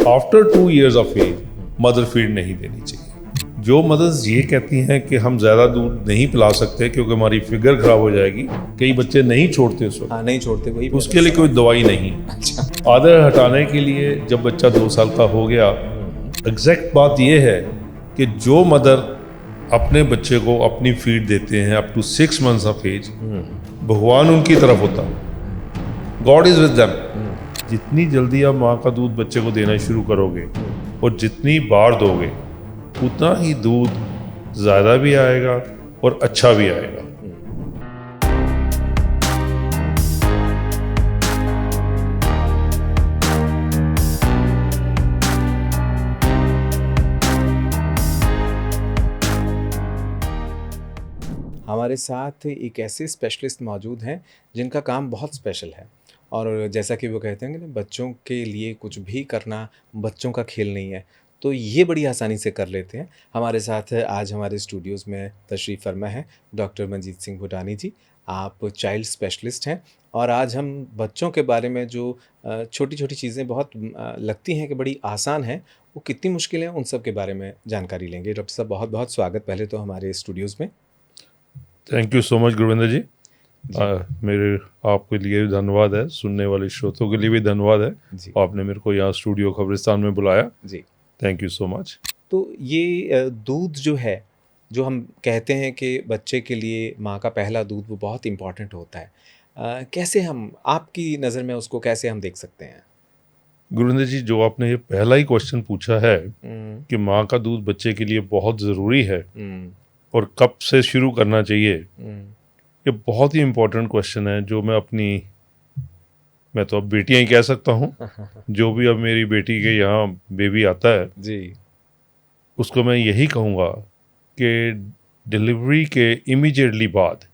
After 2 years of age mother feed नहीं देनी चाहिए। जो मदर्स ये कहती हैं कि हम ज़्यादा दूध नहीं पिला सकते क्योंकि हमारी फिगर खराब हो जाएगी, कई बच्चे नहीं छोड़ते उस वक्त। हाँ, नहीं छोड़ते, वही उसके लिए कोई दवाई नहीं। अच्छा। आदत हटाने के लिए जब बच्चा 2 साल का हो गया, एग्जैक्ट बात यह है कि जो मदर अपने बच्चे को अपनी फीड देते हैं up to 6 months of age, भगवान उनकी तरफ होता है, गॉड इज विद देम। जितनी जल्दी आप माँ का दूध बच्चे को देना शुरू करोगे और जितनी बार दोगे, उतना ही दूध ज़्यादा भी आएगा और अच्छा भी आएगा। हमारे साथ एक ऐसे स्पेशलिस्ट मौजूद हैं जिनका काम बहुत स्पेशल है, और जैसा कि वो कहते हैं कि बच्चों के लिए कुछ भी करना बच्चों का खेल नहीं है, तो ये बड़ी आसानी से कर लेते हैं। हमारे साथ आज हमारे स्टूडियोज़ में तशरीफ़ फरमा है डॉक्टर मंजीत सिंह भूटानी जी। आप चाइल्ड स्पेशलिस्ट हैं, और आज हम बच्चों के बारे में जो छोटी छोटी चीज़ें बहुत लगती हैं कि बड़ी आसान हैं, वो कितनी मुश्किल हैं, उन सब के बारे में जानकारी लेंगे। डॉक्टर साहब, बहुत बहुत स्वागत पहले तो हमारे स्टूडियोज़ में। Thank you so much Gurvinder ji. मेरे आपके लिए भी धन्यवाद है, सुनने वाले श्रोतों के लिए भी धन्यवाद है, आपने मेरे को यहाँ स्टूडियो खबरिस्तान में बुलाया जी। Thank you so much. तो ये दूध जो है, जो हम कहते हैं कि बच्चे के लिए माँ का पहला दूध वो बहुत इम्पॉर्टेंट होता है, कैसे हम, आपकी नज़र में उसको कैसे हम देख सकते हैं? गुरविंदर जी, जो आपने ये पहला ही क्वेश्चन पूछा है कि माँ का दूध बच्चे के लिए बहुत ज़रूरी है और कब से शुरू करना चाहिए, ये बहुत ही इम्पोर्टेंट क्वेश्चन है, जो मैं तो अब बेटियां ही कह सकता हूँ। जो भी अब मेरी बेटी के यहाँ बेबी आता है जी, उसको मैं यही कहूँगा कि डिलीवरी के इमीडिएटली बाद,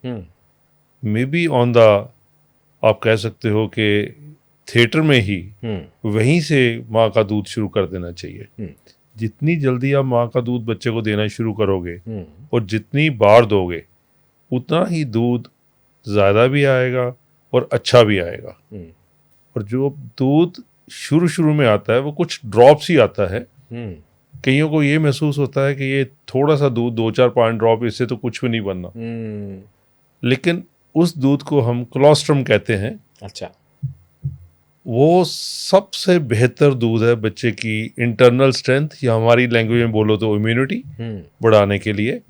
मे बी ऑन द, आप कह सकते हो कि थिएटर में ही वहीं से माँ का दूध शुरू कर देना चाहिए। जितनी जल्दी आप माँ का दूध बच्चे को देना शुरू करोगे और जितनी बार दोगे, उतना ही दूध ज़्यादा भी आएगा और अच्छा भी आएगा। और जो दूध शुरू में आता है वो कुछ ड्रॉप्स ही आता है। कईयों को ये महसूस होता है कि ये थोड़ा सा दूध, 2-4-5 ड्रॉप, इससे तो कुछ भी नहीं बनना। लेकिन उस दूध को हम कोलोस्ट्रम कहते हैं। अच्छा। वो सबसे बेहतर दूध है बच्चे की इंटरनल स्ट्रेंथ, या हमारी लैंग्वेज में बोलो तो इम्यूनिटी बढ़ाने के लिए।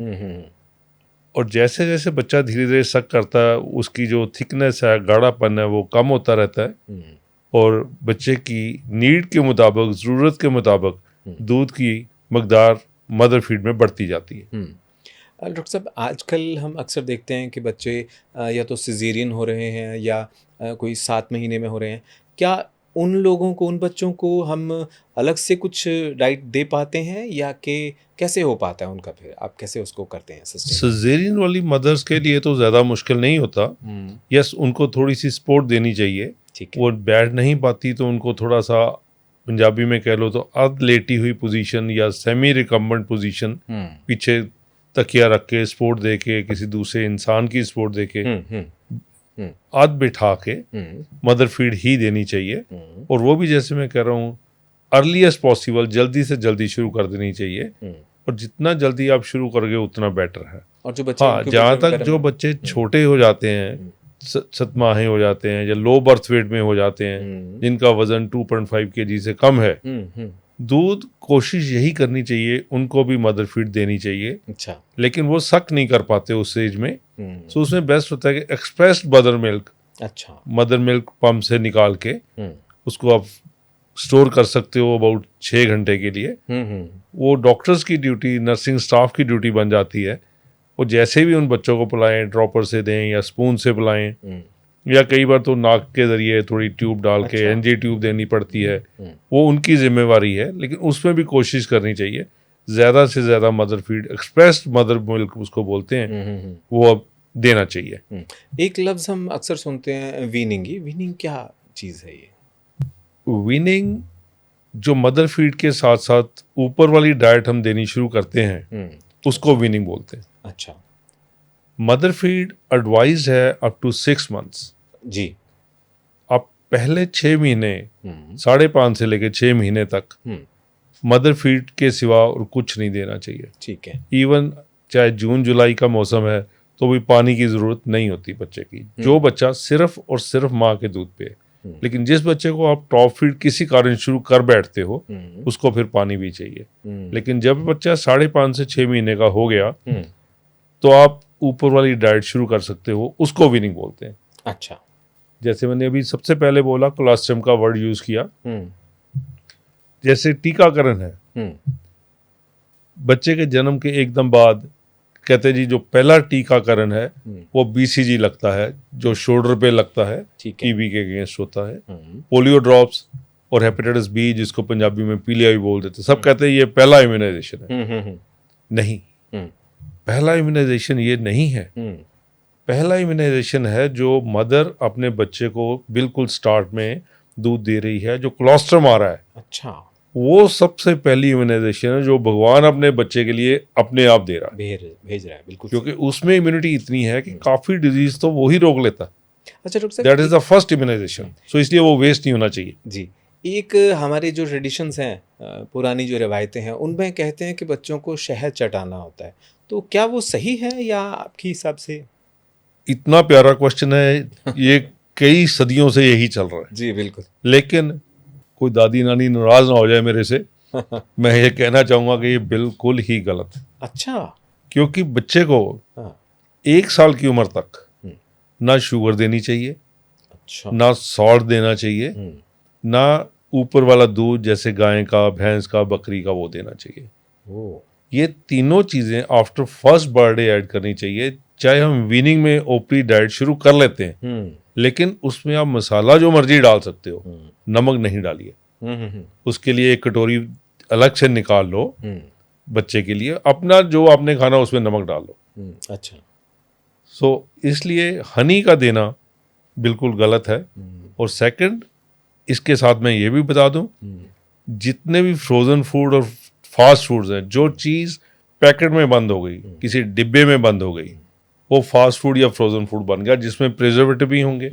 और जैसे जैसे बच्चा धीरे धीरे सक करता है, उसकी जो थिकनेस है, गाढ़ापन है, वो कम होता रहता है और बच्चे की नीड के मुताबिक, ज़रूरत के मुताबिक दूध की मकदार मदर फीड में बढ़ती जाती है। डॉक्टर साहब, आजकल हम अक्सर देखते हैं कि बच्चे या तो सिजेरियन हो रहे हैं या कोई 7 महीने में हो रहे हैं। क्या उन लोगों को, उन बच्चों को हम अलग से कुछ डाइट दे पाते हैं, या कि कैसे हो पाता है उनका, फिर आप कैसे उसको करते हैं सिस्टम? सिजेरियन वाली मदर्स के लिए तो ज़्यादा मुश्किल नहीं होता। यस, उनको थोड़ी सी सपोर्ट देनी चाहिए। वो बैठ नहीं पाती तो उनको थोड़ा सा, पंजाबी में कह लो तो अर्ध लेटी हुई पोजीशन या सेमी रिकम्बेंट पोजीशन, पीछे तकिया रख के सपोर्ट दे के, किसी दूसरे इंसान की सपोर्ट दे के आध बिठा के मदर फीड ही देनी चाहिए। और वो भी, जैसे मैं कह रहा हूँ, अर्लीस्ट पॉसिबल, जल्दी से जल्दी शुरू कर देनी चाहिए। और जितना जल्दी आप शुरू करोगे उतना बेटर है। और जो बच्चे, हाँ, जहाँ तक जो बच्चे छोटे हो जाते हैं, 7 माह हो जाते हैं या लो बर्थ वेट में हो जाते हैं, जिनका वजन 2.5 kg से कम है, दूध कोशिश यही करनी चाहिए उनको भी मदर फीड देनी चाहिए। अच्छा। लेकिन वो सक नहीं कर पाते उस एज में, तो उसमें बेस्ट होता है कि एक्सप्रेस्ड मदर मिल्क, अच्छा, मदर मिल्क पंप से निकाल के उसको आप स्टोर कर सकते हो अबाउट 6 घंटे के लिए। वो डॉक्टर्स की ड्यूटी, नर्सिंग स्टाफ की ड्यूटी बन जाती है। वो जैसे भी उन बच्चों को पिलाएं, ड्रॉपर से दें या स्पून से पिलाएं, या कई बार तो नाक के जरिए थोड़ी ट्यूब डाल के, एनजी ट्यूब देनी पड़ती है, वो उनकी जिम्मेवारी है। लेकिन उसमें भी कोशिश करनी चाहिए ज़्यादा से ज़्यादा mother feed, expressed mother milk उसको बोलते हैं, वो अब देना चाहिए। एक लफ्ज़ हम अक्सर सुनते हैं, वीनिंग। वीनिंग क्या चीज़ है ये? वीनिंग जो मदर फीड के साथ साथ ऊपर वाली डाइट हम देनी शुरू करते हैं, उसको वीनिंग बोलते हैं। अच्छा। मदर फीड एडवाइज्ड है अप टू 6 months जी। आप पहले 6 महीने, हम्म 5.5 से लेकर 6 महीने तक हम्म, मदर फीड के सिवा और कुछ नहीं देना चाहिए। ठीक है। इवन चाहे जून जुलाई का मौसम है तो भी पानी की ज़रूरत नहीं होती बच्चे की। जो बच्चा सिर्फ और सिर्फ माँ के दूध पे, लेकिन जिस बच्चे को आप टॉप फीड किसी कारण शुरू कर बैठते हो उसको फिर पानी भी चाहिए। लेकिन जब बच्चा 5.5 से 6 महीने का हो गया तो आप ऊपर वाली डाइट शुरू कर सकते हो, उसको वीनिंग बोलते हैं। अच्छा। जैसे मैंने अभी सबसे पहले बोला, कोलोस्ट्रम का वर्ड यूज किया। हम्म जैसे टीकाकरण है, हम्म बच्चे के जन्म के एकदम बाद कहते जी जो पहला टीकाकरण है वो बीसीजी लगता है, जो शोल्डर पे लगता है, ठीक है। टीबी के अगेंस्ट होता है। पोलियो ड्रॉप्स और हेपेटाइटिस बी, जिसको पंजाबी में पीलिया भी बोल देते, सब कहते हैं ये पहला इम्यूनाइजेशन है। नहीं, पहला इम्यूनाइजेशन ये नहीं है। पहला इम्यूनाइजेशन है जो मदर अपने बच्चे को बिल्कुल स्टार्ट में दूध दे रही है, जो कोलोस्ट्रम आ रहा है। अच्छा। वो सबसे पहली इम्यूनाइजेशन है जो भगवान अपने बच्चे के लिए अपने आप दे रहा है, भेज रहा है, बिल्कुल। क्योंकि उसमें इम्यूनिटी इतनी है कि काफी डिजीज तो वो ही रोक लेता है। अच्छा डॉक्टर साहब, that is the first immunization, so इसलिए वो वेस्ट नहीं होना चाहिए। जी, एक हमारे जो ट्रेडिशंस हैं, पुरानी जो रिवायतें हैं, उनमें कहते हैं कि बच्चों को शहद चटाना होता है, तो क्या वो सही है या आपके हिसाब से? इतना प्यारा क्वेश्चन है, ये कई सदियों से यही चल रहा है। जी बिल्कुल। लेकिन कोई दादी नानी नाराज ना हो जाए मेरे से, मैं ये कहना चाहूंगा कि ये बिल्कुल ही गलत है। अच्छा। क्योंकि बच्चे को हाँ। 1 साल की उम्र तक ना शुगर देनी चाहिए, अच्छा। ना सॉल्ट देना चाहिए, ना ऊपर वाला दूध जैसे गाय का, भैंस का, बकरी का वो देना चाहिए। ओ। ये तीनों चीजें आफ्टर फर्स्ट बर्थडे ऐड करनी चाहिए। चाहे हम वीनिंग में ओपरी डाइट शुरू कर लेते हैं, लेकिन उसमें आप मसाला जो मर्जी डाल सकते हो, नमक नहीं डालिए। उसके लिए एक कटोरी अलग से निकाल लो बच्चे के लिए, अपना जो आपने खाना उसमें नमक डाल लो। अच्छा। सो इसलिए हनी का देना बिल्कुल गलत है। और सेकंड, इसके साथ मैं ये भी बता दूं, जितने भी फ्रोजन फूड और फास्ट फूड्स हैं, जो चीज़ पैकेट में बंद हो गई, किसी डिब्बे में बंद हो गई, वो फास्ट फूड या फ्रोजन फूड बन गया, जिसमें प्रिजर्वेटिव भी होंगे,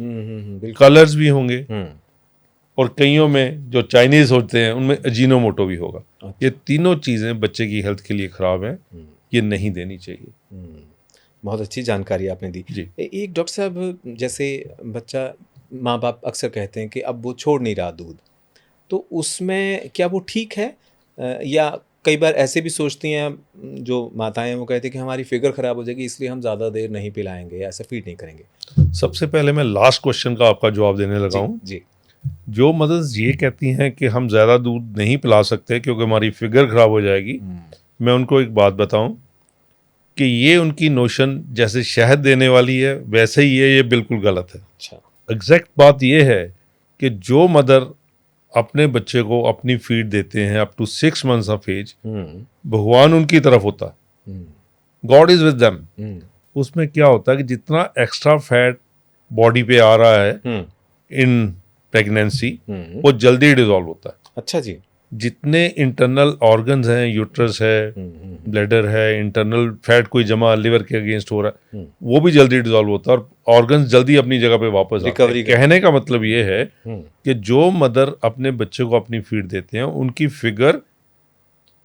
कलर्स भी होंगे, और कईयों में जो चाइनीज होते हैं उनमें अजीनोमोटो भी होगा। अच्छा। ये तीनों चीज़ें बच्चे की हेल्थ के लिए खराब हैं, ये नहीं देनी चाहिए। बहुत अच्छी जानकारी आपने दी जी। एक डॉक्टर साहब, जैसे बच्चा, माँ बाप अक्सर कहते हैं कि अब वो छोड़ नहीं रहा दूध, तो उसमें क्या वो ठीक है? या कई बार ऐसे भी सोचती हैं जो माताएं, वो कहती हैं कि हमारी फिगर खराब हो जाएगी इसलिए हम ज़्यादा देर नहीं पिलाएंगे, ऐसा फीड नहीं करेंगे। सबसे पहले मैं लास्ट क्वेश्चन का आपका जवाब देने लगा हूँ। जी। जो मदर्स ये कहती हैं कि हम ज़्यादा दूध नहीं पिला सकते क्योंकि हमारी फिगर खराब हो जाएगी, मैं उनको एक बात बताऊं कि ये उनकी नोशन जैसे शहद देने वाली है वैसे ही ये बिल्कुल गलत है। अच्छा। एग्जैक्ट बात ये है कि जो मदर अपने बच्चे को अपनी फीड देते हैं up to 6 months of age, भगवान उनकी तरफ होता है, गॉड इज विद देम। उसमें क्या होता है कि जितना एक्स्ट्रा फैट बॉडी पे आ रहा है इन प्रेगनेंसी, वो जल्दी डिजॉल्व होता है। अच्छा जी। जितने इंटरनल ऑर्गन्स हैं, यूट्रस है, ब्लैडर है, इंटरनल फैट कोई जमा लिवर के अगेंस्ट हो रहा है, वो भी जल्दी डिजॉल्व होता है और ऑर्गन्स जल्दी अपनी जगह पे वापस रिकवरी। कहने का मतलब ये है कि जो मदर अपने बच्चे को अपनी फीड देते हैं उनकी फिगर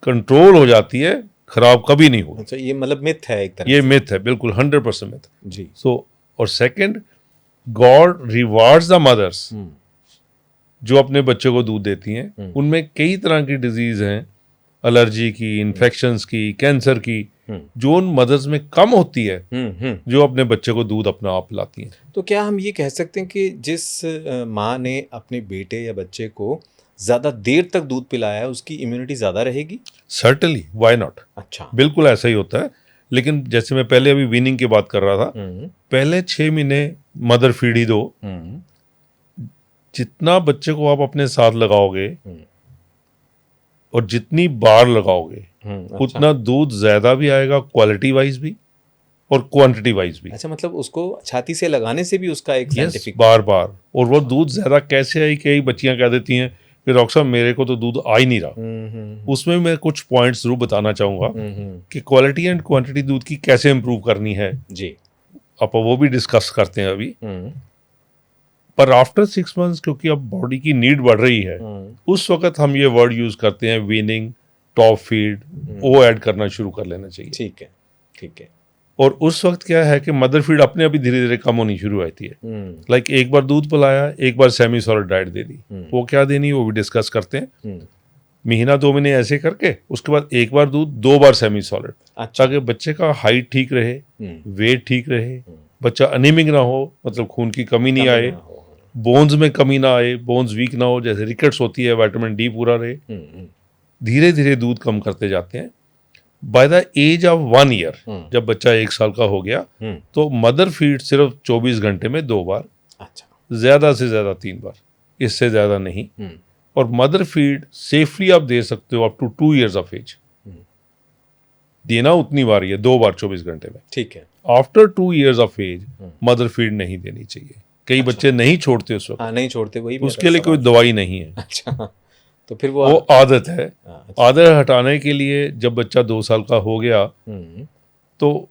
कंट्रोल हो जाती है, खराब कभी नहीं होती। अच्छा, ये मतलब मिथ है एक तरह ये से। मिथ है, बिल्कुल 100% मिथ जी। सो और second, God rewards the mothers जो अपने बच्चे को दूध देती हैं। उनमें कई तरह की डिजीज हैं, एलर्जी की, इन्फेक्शंस की, कैंसर की, जो उन मदर्स में कम होती है जो अपने बच्चे को दूध अपना आप पिलाती हैं। तो क्या हम ये कह सकते हैं कि जिस माँ ने अपने बेटे या बच्चे को ज़्यादा देर तक दूध पिलाया है उसकी इम्यूनिटी ज़्यादा रहेगी? Certainly, why not. अच्छा। बिल्कुल ऐसा ही होता है। लेकिन जैसे मैं पहले अभी वीनिंग की बात कर रहा था, पहले 6 महीने मदर फीड ही दो। जितना बच्चे को आप अपने साथ लगाओगे और जितनी बार लगाओगे उतना दूध ज्यादा भी आएगा, क्वालिटी वाइज भी और क्वांटिटी वाइज भी। अच्छा, मतलब उसको छाती से लगाने से भी उसका एक साइंटिफिक बार बार। और वो दूध ज्यादा कैसे आई, कई बच्चियां कह देती हैं कि डॉक्टर साहब मेरे को तो दूध आ ही नहीं रहा। उसमें मैं कुछ पॉइंट्स जरूर बताना चाहूंगा कि क्वालिटी एंड क्वांटिटी दूध की कैसे इंप्रूव करनी है जी, आप वो भी डिस्कस करते हैं अभी। पर आफ्टर 6 मंथ्स क्योंकि अब बॉडी की नीड बढ़ रही है, उस वक्त हम ये वर्ड यूज करते हैं वीनिंग, टॉप फीड, वो ऐड करना शुरू कर लेना चाहिए। ठीक है, ठीक है। और उस वक्त क्या है कि मदर फीड अपने अभी धीरे धीरे कम होनी शुरू होती है। लाइक एक बार दूध पिलाया, एक बार सेमी सॉलिड डाइट दे दी, वो क्या देनी वो भी डिस्कस करते हैं। महीना 2 महीने ऐसे करके उसके बाद एक बार दूध, 2 बार सेमी सॉलिड, ताकि बच्चे का हाइट ठीक रहे, वेट ठीक रहे, बच्चा अनीमिक ना हो, मतलब खून की कमी नहीं आए, बोन्स में कमी ना आए, बोन्स वीक ना हो, जैसे रिकेट्स होती है, विटामिन डी पूरा रहे। धीरे धीरे दूध कम करते जाते हैं। By the age of 1 year, जब बच्चा 1 साल का हो गया, तो मदर फीड सिर्फ 24 घंटे में 2 बार, ज्यादा से ज्यादा 3 बार, इससे ज्यादा नहीं। और मदर फीड सेफली आप दे सकते हो up to 2 years of age. देना उतनी बार ही है, 2 बार 24 घंटे में। ठीक है। After 2 years of age mother feed नहीं देनी चाहिए। कई बच्चे नहीं छोड़ते उस वक्त। नहीं छोड़ते, वही उसके लिए कोई दवाई नहीं है। अच्छा, तो फिर वो आदत है। आदत हटाने के लिए जब बच्चा 2 साल का हो गया, तो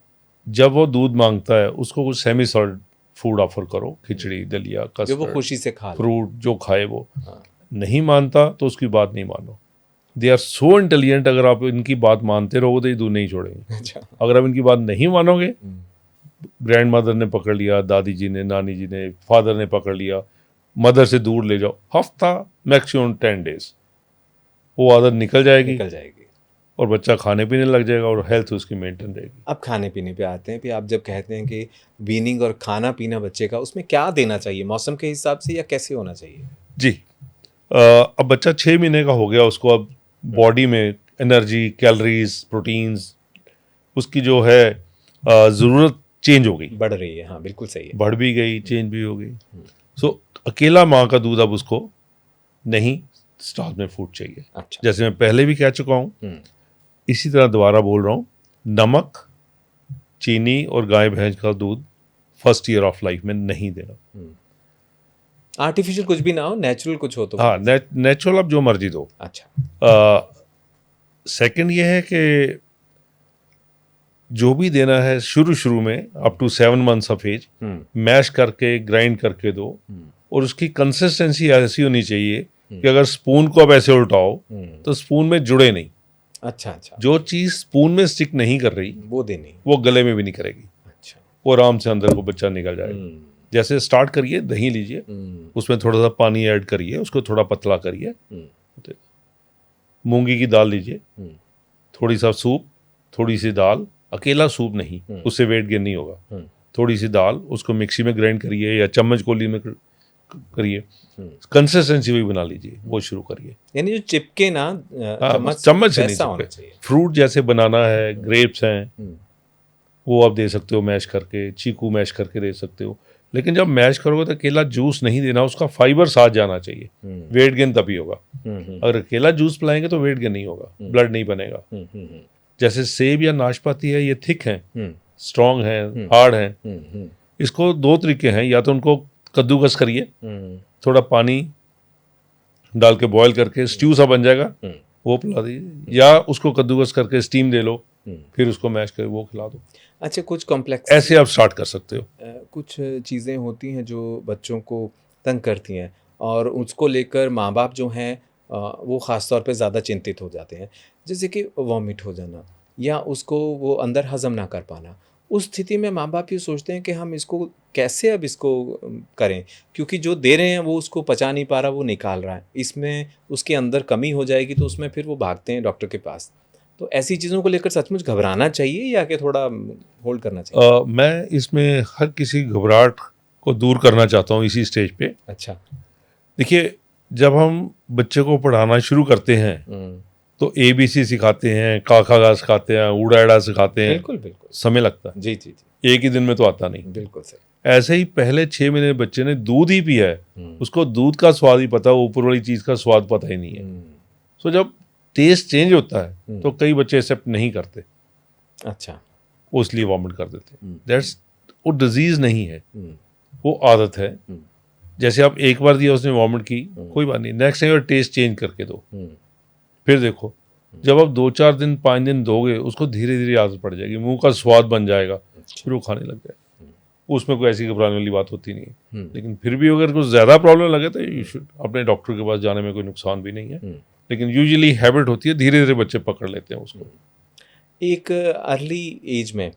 जब वो दूध मांगता है उसको कुछ सेमी सॉलिड फूड ऑफर करो, खिचड़ी, दलिया, जो वो कस्टर्ड, खुशी से खा ले। फ्रूट जो खाए वो। नहीं मानता तो उसकी बात नहीं मानो। दे आर सो इंटेलिजेंट, अगर आप इनकी बात मानते रहोगे तो ये दूध नहीं छोड़ेंगे। अच्छा। अगर आप इनकी बात नहीं मानोगे, ग्रैंड मदर ने पकड़ लिया, दादी जी ने, नानी जी ने, फादर ने पकड़ लिया, मदर से दूर ले जाओ, हफ्ता मैक्सिमम 10 डेज, वो आदत निकल जाएगी और बच्चा खाने पीने लग जाएगा और हेल्थ उसकी मेंटेन रहेगी। अब खाने पीने पे आते हैं। फिर आप जब कहते हैं कि वीनिंग और खाना पीना बच्चे का, उसमें क्या देना चाहिए, मौसम के हिसाब से या कैसे होना चाहिए? जी, अब बच्चा 6 महीने का हो गया, उसको अब बॉडी में एनर्जी, कैलोरीज, प्रोटीन्स, उसकी जो है ज़रूरत चेंज हो गई, बढ़ रही है। हाँ, बिल्कुल सही है। बढ़ भी गई, चेंज भी हो गई। सो अकेला माँ का दूध अब उसको नहीं, स्टार्च में फूड चाहिए। अच्छा। जैसे मैं पहले भी कह चुका हूँ, इसी तरह दोबारा बोल रहा हूँ, नमक, चीनी और गाय भैंस का दूध फर्स्ट ईयर ऑफ लाइफ में नहीं देना। आर्टिफिशियल कुछ भी ना हो, नेचुरल कुछ हो तो। हाँ, नेचुरल आप जो मर्जी दो। अच्छा। सेकंड ये है कि जो भी देना है शुरू में up to 7 months of age, mash करके, ग्राइंड करके दो। और उसकी कंसिस्टेंसी ऐसी होनी चाहिए कि अगर स्पून को आप ऐसे उल्टाओ तो स्पून में जुड़े नहीं। अच्छा अच्छा। जो चीज स्पून में स्टिक नहीं कर रही वो देनी, वो गले में भी नहीं करेगी। अच्छा। वो आराम से अंदर को बच्चा निकल जाएगा। जैसे स्टार्ट करिए, दही लीजिए, उसमें थोड़ा सा पानी ऐड करिए, उसको थोड़ा पतला करिए, मूंगी की दाल लीजिए, थोड़ी सा सूप, थोड़ी सी दाल, अकेला सूप नहीं, उससे वेट गेन नहीं होगा। थोड़ी सी दाल, उसको मिक्सी में ग्राइंड करिए या चम्मच कोली में करिए, कंसिस्टेंसी भी बना लीजिए, वो शुरू करिए। यानी जो चिपके ना, चम्मच से नहीं चिपके। फ्रूट जैसे बनाना है, ग्रेप्स हैं, वो आप दे सकते हो मैश करके, चीकू मैश करके दे सकते हो। लेकिन जब मैश करोगे तो अकेला जूस नहीं देना, उसका फाइबर साथ जाना चाहिए। वेट गेन तभी होगा। अगर अकेला जूस पिलाएंगे तो वेट गेन नहीं होगा, ब्लड नहीं बनेगा। जैसे सेब या नाशपाती है, ये थिक हैं, स्ट्रॉन्ग हैं, हार्ड हैं। इसको 2 तरीके हैं, या तो उनको कद्दूकस करिए, थोड़ा पानी डाल के बॉयल करके स्ट्यू सा बन जाएगा, वो पिला दीजिए, या उसको कद्दूकस करके स्टीम दे लो, फिर उसको मैश करके वो खिला दो। अच्छा, कुछ कॉम्प्लेक्स ऐसे आप स्टार्ट कर सकते हो। कुछ चीज़ें होती हैं जो बच्चों को तंग करती हैं और उसको लेकर माँ बाप जो हैं वो ख़ास तौर पे ज़्यादा चिंतित हो जाते हैं, जैसे कि वॉमिट हो जाना या उसको वो अंदर हज़म ना कर पाना। उस स्थिति में माँ बाप ये सोचते हैं कि हम इसको कैसे अब इसको करें, क्योंकि जो दे रहे हैं वो उसको पचा नहीं पा रहा, वो निकाल रहा है, इसमें उसके अंदर कमी हो जाएगी, तो उसमें फिर वो भागते हैं डॉक्टर के पास। तो ऐसी चीज़ों को लेकर सचमुच घबराना चाहिए या कि थोड़ा होल्ड करना चाहिए? मैं इसमें हर किसी घबराहट को दूर करना चाहता हूँ इसी स्टेज पे। अच्छा। देखिए, जब हम बच्चे को पढ़ाना शुरू करते हैं तो ABC सिखाते हैं, काका सिखाते हैं, उड़ाड़ा सिखाते हैं। बिल्कुल बिल्कुल, समय लगता है। जी जी जी। एक ही दिन में तो आता नहीं। बिल्कुल सही। ऐसे ही पहले 6 महीने बच्चे ने दूध ही पिया है, उसको दूध का स्वाद ही पता है, ऊपर वाली चीज का स्वाद पता ही नहीं है। सो जब टेस्ट चेंज होता है तो कई बच्चे एक्सेप्ट नहीं करते। अच्छा। वो इसलिए वॉमिट कर देते हैं। दैट्स, वो डिजीज नहीं है, वो आदत है। जैसे आप एक बार दिया, उसने वॉमिट की, कोई बात नहीं, नेक्स्ट टाइम टेस्ट चेंज करके दो, फिर देखो। जब आप 2-4 दिन 5 दिन दोगे, उसको धीरे धीरे आदत पड़ जाएगी, मुंह का स्वाद बन जाएगा, फिर वो खाने लग जाएगा। उसमें कोई ऐसी घबराने वाली बात होती नहीं है। लेकिन फिर भी अगर कुछ ज़्यादा प्रॉब्लम लगे तो यू शुड अपने डॉक्टर के पास जाने में कोई नुकसान भी नहीं है। लेकिन यूजुअली हैबिट होती है, धीरे धीरे बच्चे पकड़ लेते हैं उसको। एक अर्ली एज में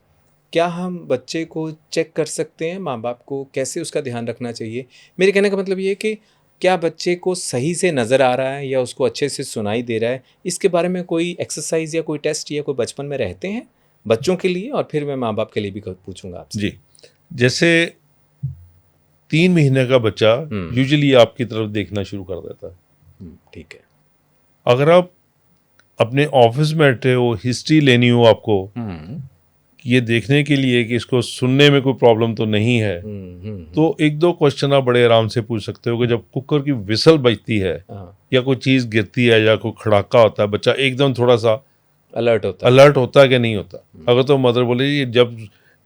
क्या हम बच्चे को चेक कर सकते हैं, माँ बाप को कैसे उसका ध्यान रखना चाहिए? मेरे कहने का मतलब ये है कि क्या बच्चे को सही से नज़र आ रहा है या उसको अच्छे से सुनाई दे रहा है, इसके बारे में कोई एक्सरसाइज या कोई टेस्ट या कोई बचपन में रहते हैं बच्चों के लिए? और फिर मैं माँ बाप के लिए भी पूछूंगा आपसे। जी, जैसे 3 महीने का बच्चा यूजुअली आपकी तरफ देखना शुरू कर देता है। ठीक है। अगर आप अपने ऑफिस में बैठे हो, हिस्ट्री लेनी हो आपको, ये देखने के लिए कि इसको सुनने में कोई प्रॉब्लम तो नहीं है, तो 1-2 क्वेश्चन आप बड़े आराम से पूछ सकते हो कि जब कुकर की विसल बजती है या कोई चीज़ गिरती है या कोई खड़ाका होता है, बच्चा एकदम थोड़ा सा अलर्ट होता है कि नहीं होता। अगर तो मदर बोले ये जब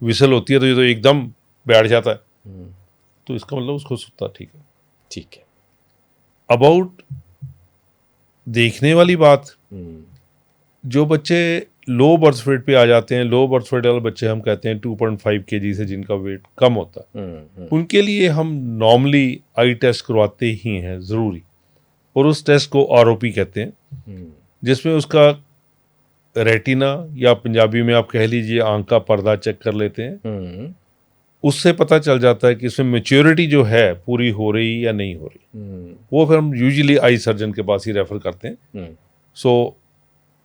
विसल होती है तो ये तो एकदम बैठ जाता है, तो इसका मतलब उसको सुनता ठीक है। ठीक है। अबाउट देखने वाली बात, जो बच्चे लो बर्थ वेट पे आ जाते हैं, लो बर्थ वेट वाले बच्चे हम कहते हैं 2.5 kg से जिनका वेट कम होता है, उनके लिए हम नॉर्मली आई टेस्ट करवाते ही हैं ज़रूरी। और उस टेस्ट को ROP कहते हैं, जिसमें उसका रेटिना या पंजाबी में आप कह लीजिए आंख का पर्दा चेक कर लेते हैं। उससे पता चल जाता है कि इसमें मैच्योरिटी जो है पूरी हो रही या नहीं हो रही। वो फिर हम यूजुअली आई सर्जन के पास ही रेफर करते हैं।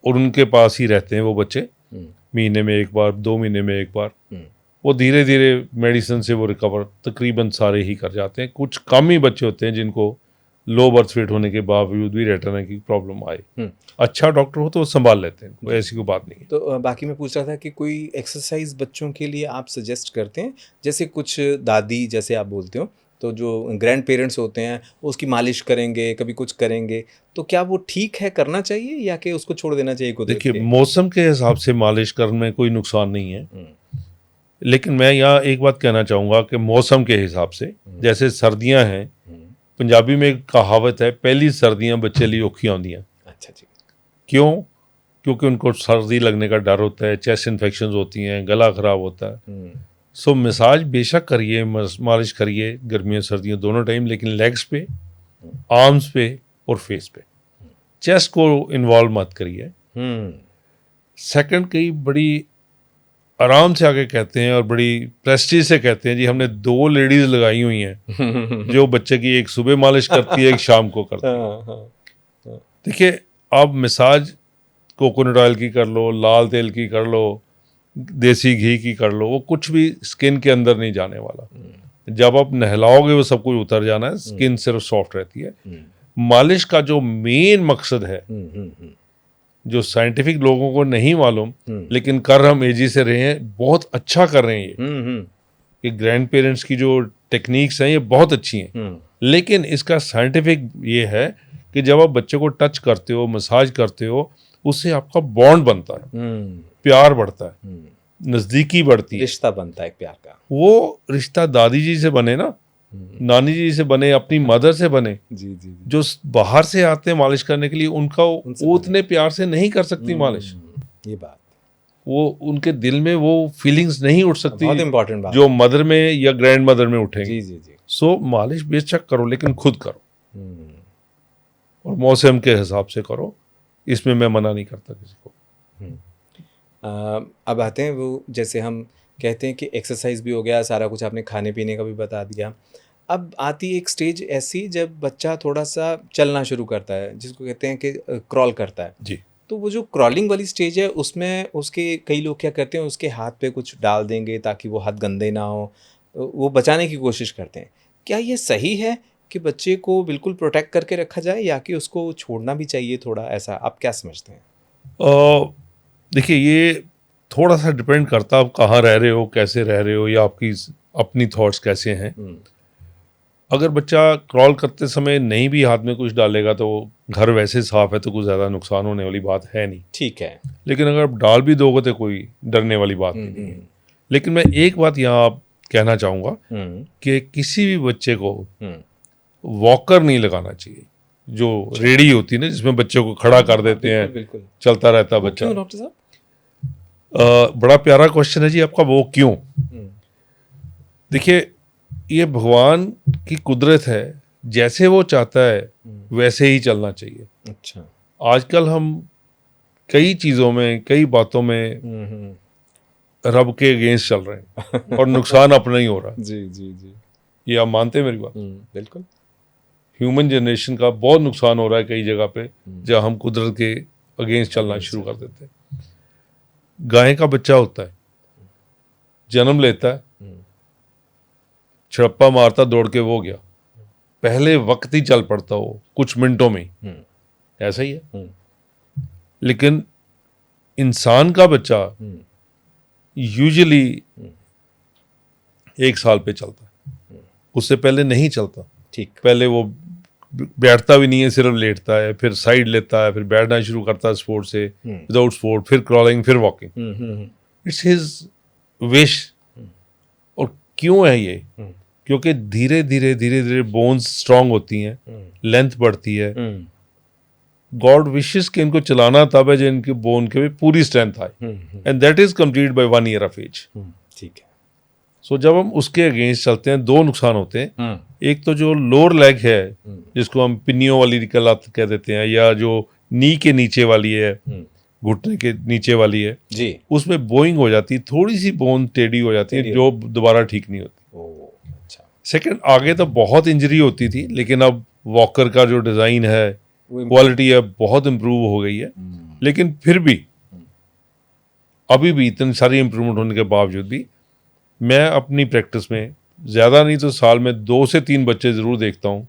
और उनके पास ही रहते हैं वो बच्चे, महीने में एक बार, 2 महीने में एक बार। वो धीरे धीरे मेडिसिन से वो रिकवर तकरीबन सारे ही कर जाते हैं। कुछ कम ही बच्चे होते हैं जिनको लो बर्थ वेट होने के बावजूद भी रेटिना की प्रॉब्लम आए। अच्छा डॉक्टर हो तो वो संभाल लेते हैं, कोई ऐसी कोई बात नहीं है। तो बाकी मैं पूछ रहा था कि कोई एक्सरसाइज बच्चों के लिए आप सजेस्ट करते हैं? जैसे कुछ दादी, जैसे आप बोलते हो, तो जो ग्रैंड पेरेंट्स होते हैं उसकी मालिश करेंगे, कभी कुछ करेंगे, तो क्या वो ठीक है, करना चाहिए या कि उसको छोड़ देना चाहिए कुदरत के? देखिए, मौसम के हिसाब से मालिश करने में कोई नुकसान नहीं है। लेकिन मैं यहाँ एक बात कहना चाहूँगा कि मौसम के हिसाब से, जैसे सर्दियाँ हैं, पंजाबी में एक कहावत है, पहली सर्दियाँ बच्चे लिए औखियाँ आउंदियां। अच्छा जी। क्यों? क्योंकि उनको सर्दी लगने का डर होता है, चेस्ट इन्फेक्शन होती हैं, गला खराब होता है। सो मसाज बेशक करिए, मालिश करिए गर्मियों सर्दियों दोनों टाइम, लेकिन लेग्स पे, आर्म्स पे और फेस पे, चेस्ट को इन्वॉल्व मत करिए। सेकंड, कई बड़ी आराम से आके कहते हैं और बड़ी प्रेस्टीज से कहते हैं जी हमने 2 लेडीज लगाई हुई हैं जो बच्चे की एक सुबह मालिश करती है, एक शाम को करती है। देखिए, आप मसाज कोकोनट ऑयल की कर लो, लाल तेल की कर लो, देसी घी की कर लो, वो कुछ भी स्किन के अंदर नहीं जाने वाला। जब आप नहलाओगे वो सब कुछ उतर जाना है, स्किन सिर्फ सॉफ्ट रहती है। मालिश का जो मेन मकसद है, जो साइंटिफिक लोगों को नहीं मालूम, लेकिन कर हम एजी से रहे हैं, बहुत अच्छा कर रहे हैं ये ग्रैंड पेरेंट्स की जो टेक्निक्स हैं ये बहुत अच्छी हैं। लेकिन इसका साइंटिफिक ये है कि जब आप बच्चे को टच करते हो, मसाज करते हो, उससे आपका बॉन्ड बनता है, प्यार बढ़ता है, नज़दीकी बढ़ती है, रिश्ता बनता है प्यार का। वो रिश्ता दादी जी से बने ना, नानी जी से बने, अपनी मदर से बने। जी। जो बाहर से आते हैं मालिश करने के लिए, उनका वो उतने प्यार से नहीं कर सकती मालिश। ये बात, वो उनके दिल में वो फीलिंग्स नहीं उठ सकती, बहुत इंपॉर्टेंट बात, जो मदर में या ग्रैंड मदर में उठेंगी। जी। सो मालिश बेशक करो, लेकिन खुद करो और मौसम के हिसाब से करो। इसमें मैं मना नहीं करता किसी को। अब आते हैं वो, जैसे हम कहते हैं कि एक्सरसाइज भी हो गया, सारा कुछ आपने खाने पीने का भी बता दिया। अब आती एक स्टेज ऐसी जब बच्चा थोड़ा सा चलना शुरू करता है, जिसको कहते हैं कि क्रॉल करता है जी। तो वो जो क्रॉलिंग वाली स्टेज है, उसमें उसके कई लोग क्या करते हैं, उसके हाथ पे कुछ डाल देंगे ताकि वो हाथ गंदे ना हो, वो बचाने की कोशिश करते हैं। क्या ये सही है कि बच्चे को बिल्कुल प्रोटेक्ट करके रखा जाए या कि उसको छोड़ना भी चाहिए थोड़ा, ऐसा आप क्या समझते हैं? देखिए, ये थोड़ा सा डिपेंड करता है आप कहाँ रह रहे हो, कैसे रह रहे हो, या आपकी अपनी थॉट्स कैसे हैं। अगर बच्चा क्रॉल करते समय नहीं भी हाथ में कुछ डालेगा तो घर वैसे साफ है, तो कुछ ज़्यादा नुकसान होने वाली बात है नहीं। ठीक है। लेकिन अगर आप डाल भी दोगे तो कोई डरने वाली बात नहीं है। लेकिन मैं एक बात यहाँ कहना चाहूँगा कि किसी भी बच्चे को वॉकर नहीं लगाना चाहिए, जो रेडी होती है ना, जिसमें बच्चे को खड़ा कर देते हैं, बिल्कुल चलता रहता है बच्चा। क्यों डॉक्टर साहब? बड़ा प्यारा क्वेश्चन है जी आपका, वो क्यों। देखिए, ये भगवान की कुदरत है, जैसे वो चाहता है वैसे ही चलना चाहिए। अच्छा। आजकल हम कई चीज़ों में, कई बातों में रब के अगेंस्ट चल रहे हैं और नुकसान अपना ही हो रहा है। जी, जी, जी। ये आप मानते हैं मेरी बात? बिल्कुल। ह्यूमन जनरेशन का बहुत नुकसान हो रहा है कई जगह पे, जहाँ हम कुदरत के अगेंस्ट चलना शुरू कर देते हैं। गाय का बच्चा होता है, जन्म लेता है, छड़प्पा मारता, दौड़ के वो गया, पहले वक्त ही चल पड़ता हो कुछ मिनटों में ही, ऐसा ही है। लेकिन इंसान का बच्चा यूजुअली 1 साल पे चलता है, उससे पहले नहीं चलता। ठीक। पहले वो बैठता भी नहीं है, सिर्फ लेटता है, फिर साइड लेता है, फिर बैठना शुरू करता है स्पोर्ट से, विदाउट स्पोर्ट, फिर क्रॉलिंग, फिर वॉकिंग। It's his wish. और क्यों है ये? क्योंकि धीरे धीरे धीरे धीरे बोन्स स्ट्रांग होती हैं, लेंथ बढ़ती है। गॉड विशेस कि इनको चलाना तब है जब इनके बोन के भी पूरी स्ट्रेंथ आए, and that is complete by 1 year of age. ठीक है। सो जब हम उसके अगेंस्ट चलते हैं, 2 नुकसान होते हैं। एक तो जो लोअर लेग है, जिसको हम पिनियों वाली निकल कह देते हैं, या जो नी के नीचे वाली है, घुटने के नीचे वाली है जी, उसमें बोइंग हो जाती है, थोड़ी सी बोन टेढ़ी हो जाती है, जो दोबारा ठीक नहीं होती। अच्छा। सेकंड, आगे तो बहुत इंजरी होती थी, लेकिन अब वॉकर का जो डिज़ाइन है, क्वालिटी है, बहुत इम्प्रूव हो गई है। लेकिन फिर भी अभी भी इतनी सारी इम्प्रूवमेंट होने के बावजूद भी मैं अपनी प्रैक्टिस में ज़्यादा नहीं तो साल में 2 से 3 बच्चे ज़रूर देखता हूँ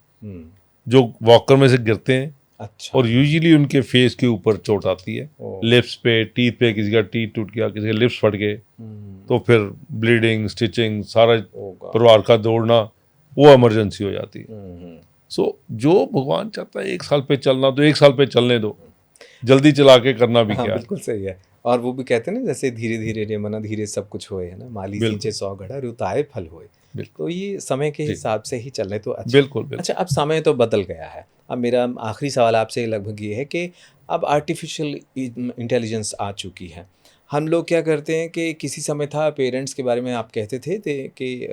जो वॉकर में से गिरते हैं। अच्छा। और यूजुअली उनके फेस के ऊपर चोट आती है, लिप्स पे, टीथ पे, किसी का टीथ टूट गया, किसी के लिप्स फट गए, तो फिर ब्लीडिंग, स्टिचिंग, सारा परिवार का दौड़ना, वो इमरजेंसी हो जाती है। सो जो भगवान चाहता है 1 साल पे चलना, तो 1 साल पे चलने दो, जल्दी चला के करना भी क्या है। बिल्कुल सही है। और वो भी कहते हैं ना, जैसे धीरे धीरे रे मना धीरे सब कुछ होए, है ना, माली सींचे 100 घड़ा रुताए फल होए। तो ये समय के हिसाब से ही चलने तो अच्छा। बिल्कुल। अच्छा, अब समय तो बदल गया है। अब मेरा आखिरी सवाल आपसे लगभग ये है कि अब आर्टिफिशियल इंटेलिजेंस आ चुकी है। हम लोग क्या करते हैं कि किसी समय था, पेरेंट्स के बारे में आप कहते थे कि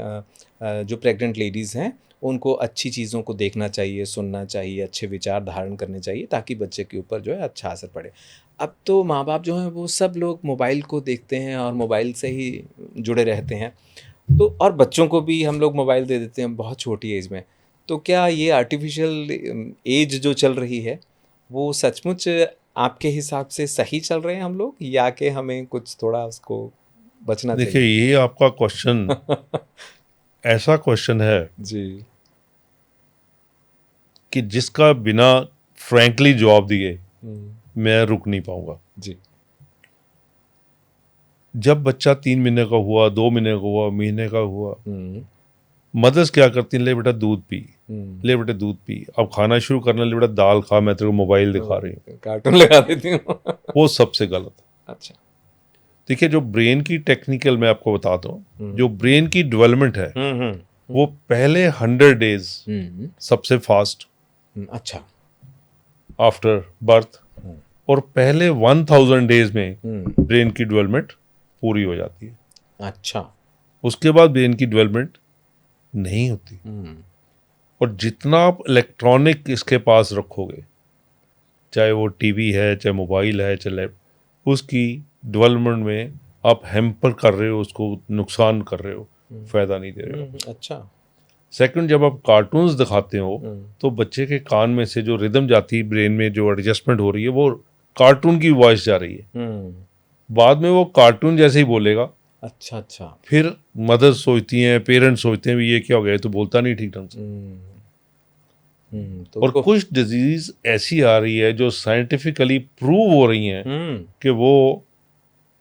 जो प्रेग्नेंट लेडीज़ हैं उनको अच्छी चीज़ों को देखना चाहिए, सुनना चाहिए, अच्छे विचार धारण करने चाहिए, ताकि बच्चे के ऊपर जो है अच्छा असर पड़े। अब तो माँ बाप जो हैं वो सब लोग मोबाइल को देखते हैं और मोबाइल से ही जुड़े रहते हैं। तो और बच्चों को भी हम लोग मोबाइल दे देते हैं बहुत छोटी एज में। तो क्या ये आर्टिफिशियल एज जो चल रही है वो सचमुच आपके हिसाब से सही चल रहे हैं हम लोग, या कि हमें कुछ थोड़ा उसको बचना चाहिए? देखिए, ये आपका क्वेश्चन ऐसा क्वेश्चन है जी। कि जिसका बिना फ्रैंकली जवाब दिए मैं रुक नहीं पाऊंगा। जी। जब बच्चा 3 महीने का हुआ, 2 महीने का हुआ, महीने का हुआ, मदर्स क्या करती हैं, ले बेटा दूध पी, ले बेटा दूध पी, अब खाना शुरू करना, ले बेटा दाल खा, मैं तेरे को मोबाइल दिखा रही हूँ, कार्टून लगा देती हूँ। वो सबसे गलत है। अच्छा। देखिए, जो ब्रेन की टेक्निकल मैं आपको बताता हूँ, जो ब्रेन की डेवलपमेंट है वो पहले 100 डेज सबसे फास्ट, अच्छा, आफ्टर बर्थ, और पहले 1000 डेज में ब्रेन की डेवलपमेंट पूरी हो जाती है। अच्छा। उसके बाद ब्रेन की डेवलपमेंट नहीं होती। और जितना आप इलेक्ट्रॉनिक इसके पास रखोगे, चाहे वो टीवी है, चाहे मोबाइल है, चाहे लैपटॉप, उसकी डेवलपमेंट में आप हैम्पर कर रहे हो, उसको नुकसान कर रहे हो, फायदा नहीं दे रहे हो। अच्छा। सेकंड, जब आप कार्टून्स दिखाते हो तो बच्चे के कान में से जो रिदम जाती है, ब्रेन में जो एडजस्टमेंट हो रही है, वो कार्टून की वॉइस जा रही है। बाद में वो कार्टून जैसे ही बोलेगा, अच्छा अच्छा, फिर मदर सोचती हैं, पेरेंट्स सोचते हैं भी ये क्या हो गया, तो बोलता नहीं ठीक ढंग से। तो और कुछ डिजीज ऐसी आ रही है जो साइंटिफिकली प्रूव हो रही हैं कि वो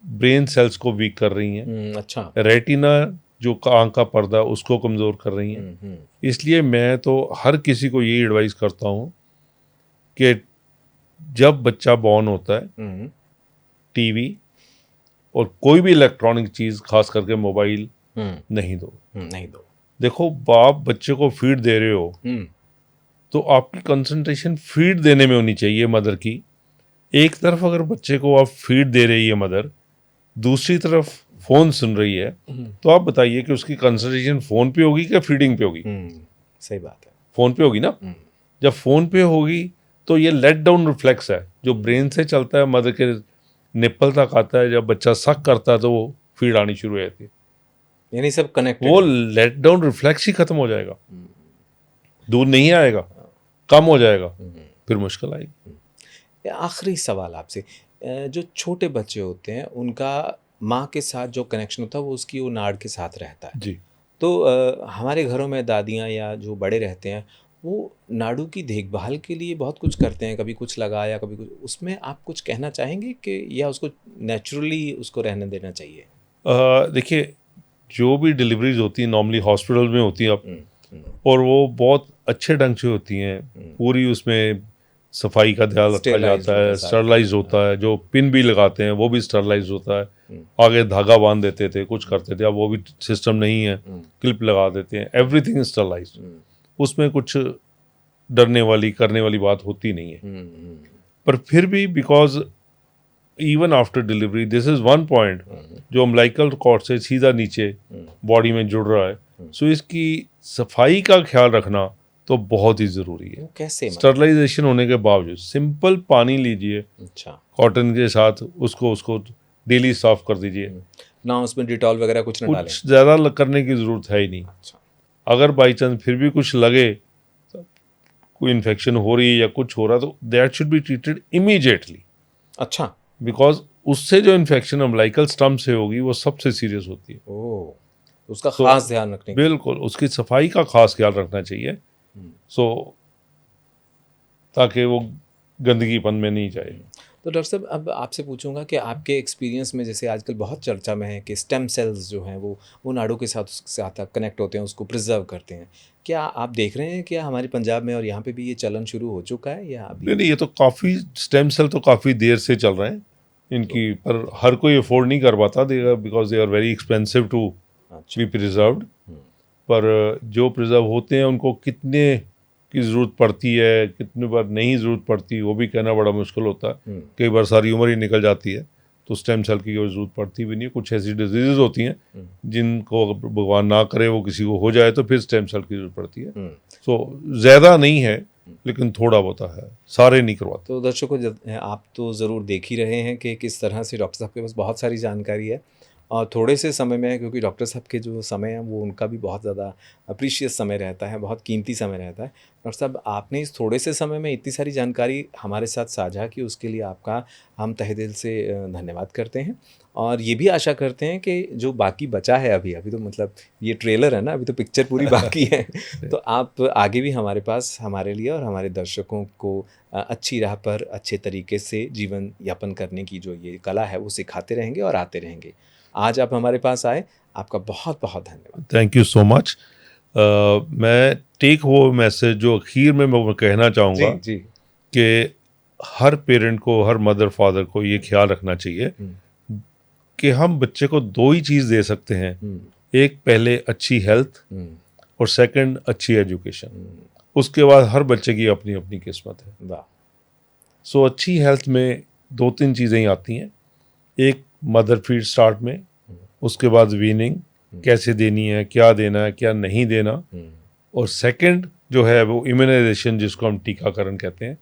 ब्रेन सेल्स को वीक कर रही हैं। अच्छा। रेटिना जो आंख का पर्दा उसको कमज़ोर कर रही हैं। इसलिए मैं तो हर किसी को यही एडवाइस करता हूँ कि जब बच्चा बॉर्न होता है, टीवी और कोई भी इलेक्ट्रॉनिक चीज़, खास करके मोबाइल, नहीं दो। देखो, बाप बच्चे को फीड दे रहे हो तो आपकी कंसंट्रेशन फीड देने में होनी चाहिए, मदर की। एक तरफ अगर बच्चे को आप फीड दे रही है मदर, दूसरी तरफ फ़ोन सुन रही है, तो आप बताइए कि उसकी कंसंट्रेशन फ़ोन पे होगी क्या फीडिंग पे होगी? सही बात है। फ़ोन पे होगी ना? जब फ़ोन पे होगी तो ये लेट डाउन रिफ्लेक्स है जो ब्रेन से चलता है, मदर के निप्पल तक आता है। जब बच्चा सक करता है तो वो फीड आनी शुरू हो जाती है, यानी सब कनेक्टेड वो है। लेट डाउन रिफ्लेक्स ही खत्म हो जाएगा, दूध नहीं आएगा, कम हो जाएगा, फिर मुश्किल आएगी। आखिरी सवाल आपसे, जो छोटे बच्चे होते हैं उनका माँ के साथ जो कनेक्शन होता है वो उसकी वो नाड़ के साथ रहता है। जी, तो हमारे घरों में दादियाँ या जो बड़े रहते हैं वो नाड़ू की देखभाल के लिए बहुत कुछ करते हैं, कभी कुछ लगाया कभी कुछ, उसमें आप कुछ कहना चाहेंगे कि या उसको नेचुरली उसको रहने देना चाहिए? देखिए, जो भी डिलीवरीज होती हैं नॉर्मली हॉस्पिटल में होती हैं अब, हम्म, हम्म, और वो बहुत अच्छे ढंग से होती हैं। पूरी उसमें सफाई का ध्यान रखा स्टेरलाइज्ड जाता होता है है, सारा। स्टरलाइज होता है, जो पिन भी लगाते हैं वो भी स्टरलाइज होता है। आगे धागा बांध देते थे, कुछ करते थे, अब वो भी सिस्टम नहीं है, क्लिप लगा देते हैं, एवरीथिंग स्टरलाइज। उसमें कुछ डरने वाली करने वाली बात होती नहीं है। पर फिर भी because even after delivery this is one point जो अम्बिलिकल कॉर्ड से सीधा नीचे बॉडी में जुड़ रहा है, सो इसकी सफाई का ख्याल रखना तो बहुत ही ज़रूरी है। वो कैसे मतलब? स्टरलाइजेशन होने के बावजूद सिंपल पानी लीजिए अच्छा। कॉटन के साथ, उसको डेली साफ कर दीजिए, ना उसमें डिटॉल वगैरह कुछ ना डालें? कुछ ज़्यादा करने की ज़रूरत है ही नहीं। अच्छा। अगर बाई चांस फिर भी कुछ लगे, कोई इन्फेक्शन हो रही है या कुछ हो रहा है, तो that should be treated immediately, अच्छा। बिकॉज उससे जो इन्फेक्शन अम्बिलिकल स्टम्प से होगी वो सबसे सीरियस होती है। ओह, उसका सो खास ध्यान रखने की। बिल्कुल उसकी सफाई का खास ख्याल रखना चाहिए, सो ताकि वो गंदगीपन में नहीं जाए। तो डॉक्टर साहब अब आपसे पूछूंगा कि आपके एक्सपीरियंस में जैसे आजकल बहुत चर्चा में है कि स्टेम सेल्स जो हैं वो नाड़ू के साथ कनेक्ट होते हैं, उसको प्रिजर्व करते हैं। क्या आप देख रहे हैं, क्या हमारे पंजाब में और यहाँ पे भी ये चलन शुरू हो चुका है या नहीं अभी? नहीं, ये तो काफ़ी स्टेम सेल तो काफ़ी देर से चल रहे हैं इनकी, पर हर कोई अफोर्ड नहीं कर पाता, they because they are very expensive to अच्छा। Be preserved. पर जो प्रिजर्व होते हैं उनको कितने की ज़रूरत पड़ती है, कितने बार नहीं ज़रूरत पड़ती, वो भी कहना बड़ा मुश्किल होता है। कई बार सारी उम्र ही निकल जाती है तो स्टेम सेल की कोई ज़रूरत पड़ती भी नहीं है। कुछ ऐसी डिजीज़ होती हैं जिनको अगर भगवान ना करे वो किसी को हो जाए तो फिर स्टेम सेल की ज़रूरत पड़ती है। सो ज़्यादा नहीं है लेकिन थोड़ा बहुत है, सारे नहीं करवाते। तो दर्शकों आप तो ज़रूर देख ही रहे हैं कि किस तरह से डॉक्टर साहब के पास बहुत सारी जानकारी है और थोड़े से समय में, क्योंकि डॉक्टर साहब के जो समय है वो उनका भी बहुत ज़्यादा प्रीशियस समय रहता है, बहुत कीमती समय रहता है। डॉक्टर साहब आपने इस थोड़े से समय में इतनी सारी जानकारी हमारे साथ साझा की, उसके लिए आपका हम तहे दिल से धन्यवाद करते हैं और ये भी आशा करते हैं कि जो बाकी बचा है अभी अभी तो मतलब ये ट्रेलर है ना, अभी तो पिक्चर पूरी बाकी है तो आप आगे भी हमारे पास हमारे लिए और हमारे दर्शकों को अच्छी राह पर अच्छे तरीके से जीवन यापन करने की जो ये कला है वो सिखाते रहेंगे और आते रहेंगे। आज आप हमारे पास आए, आपका बहुत बहुत धन्यवाद। Thank you so much. मैं टेक वो मैसेज जो आखिर में मैं कहना चाहूँगा जी जी। कि हर पेरेंट को, हर मदर फादर को ये ख्याल रखना चाहिए कि हम बच्चे को दो ही चीज़ दे सकते हैं। एक पहले अच्छी हेल्थ और सेकंड अच्छी एजुकेशन। उसके बाद हर बच्चे की अपनी अपनी किस्मत है। वाह। सो अच्छी हेल्थ में दो तीन चीज़ें ही आती हैं। एक मदर फीड स्टार्ट में, उसके बाद वीनिंग कैसे देनी है, क्या देना है, क्या नहीं देना, और सेकंड जो है वो इम्यूनाइजेशन जिसको हम टीकाकरण कहते हैं।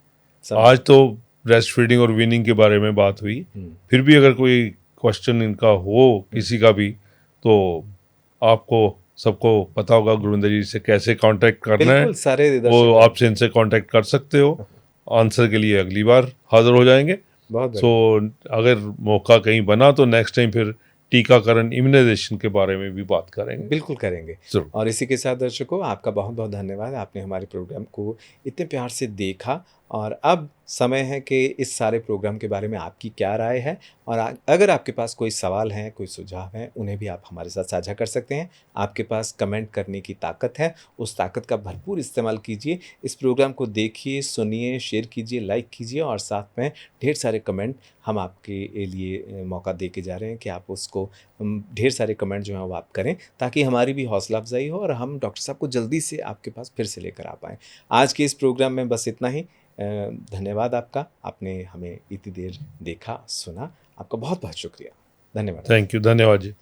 आज तो ब्रेस्ट फीडिंग और वीनिंग के बारे में बात हुई, फिर भी अगर कोई क्वेश्चन इनका हो किसी का भी तो आपको सबको पता होगा गुरविंदर जी से कैसे कांटेक्ट करना है, बिल्कुल सारे वो दर्शक आपसे इनसे कांटेक्ट कर सकते हो। आंसर के लिए अगली बार हाजिर हो जाएंगे। बहुत सो अगर मौका कहीं बना तो नेक्स्ट टाइम फिर टीकाकरण इम्यूनाइजेशन के बारे में भी बात करेंगे। बिल्कुल करेंगे। जरूर। और इसी के साथ दर्शकों आपका बहुत बहुत धन्यवाद, आपने हमारे प्रोग्राम को इतने प्यार से देखा और अब समय है कि इस सारे प्रोग्राम के बारे में आपकी क्या राय है और अगर आपके पास कोई सवाल हैं, कोई सुझाव हैं, उन्हें भी आप हमारे साथ साझा कर सकते हैं। आपके पास कमेंट करने की ताकत है, उस ताकत का भरपूर इस्तेमाल कीजिए। इस प्रोग्राम को देखिए, सुनिए, शेयर कीजिए, लाइक कीजिए और साथ में ढेर सारे कमेंट हम आपके लिए मौका दे के जा रहे हैं कि आप उसको ढेर सारे कमेंट जो हैं वो आप करें ताकि हमारी भी हौसला अफजाई हो और हम डॉक्टर साहब को जल्दी से आपके पास फिर से लेकर आ पाएँ। आज के इस प्रोग्राम में बस इतना ही। धन्यवाद आपका, आपने हमें इतनी देर देखा, सुना। आपका बहुत बहुत शुक्रिया। धन्यवाद। थैंक यू, धन्यवाद जी।